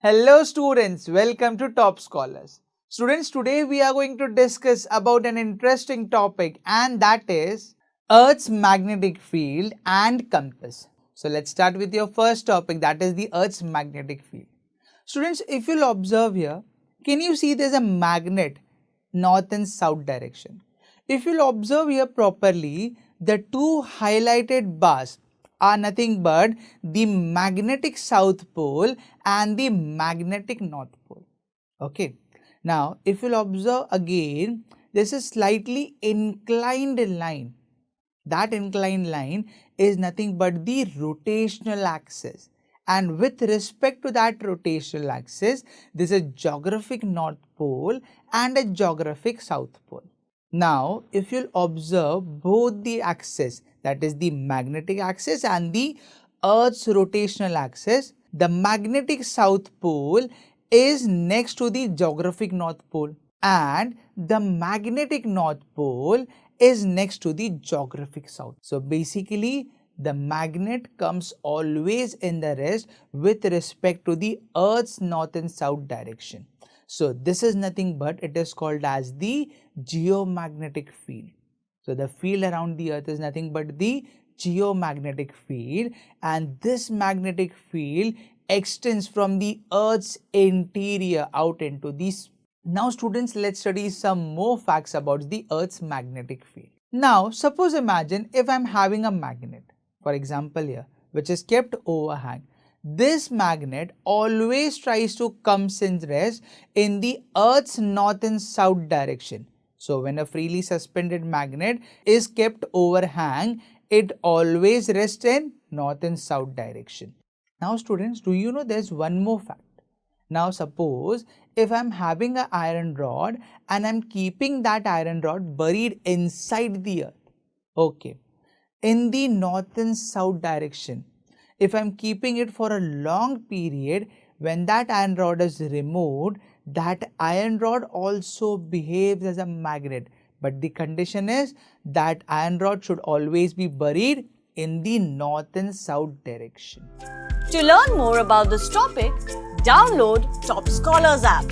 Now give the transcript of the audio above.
Hello students, welcome to Top Scholars. Students, today we are going to discuss about an interesting topic, and that is Earth's magnetic field and compass. So let's start with your first topic, that is the Earth's magnetic field. Students, if you'll observe here, can you see there's a magnet north and south direction? If you'll observe here properly, the two highlighted bars are nothing but the magnetic south pole and the magnetic north pole. Okay. Now, if you'll observe again, this is slightly inclined line. That inclined line is nothing but the rotational axis. And with respect to that rotational axis, this is a geographic north pole and a geographic south pole. Now, if you'll observe both the axes, that is the magnetic axis and the Earth's rotational axis, the magnetic south pole is next to the geographic north pole and the magnetic north pole is next to the geographic south. So basically, the magnet comes always in the rest with respect to the Earth's north and south direction. So this is nothing but it is called as the geomagnetic field. So the field around the Earth is nothing but the geomagnetic field, and this magnetic field extends from the Earth's interior out into the space. Now students, let's study some more facts about the Earth's magnetic field. Now suppose imagine if I'm having a magnet, for example here, which is kept overhang. This magnet always tries to come and rest in the Earth's north and south direction. So when a freely suspended magnet is kept overhang, it always rests in north and south direction. Now students, do you know there's one more fact? Now suppose if I'm having an iron rod and I'm keeping that iron rod buried inside the earth, okay, in the north and south direction, if I'm keeping it for a long period, when that iron rod is removed, that iron rod also behaves as a magnet. But the condition is that iron rod should always be buried in the north and south direction. To learn more about this topic, download Top Scholars app.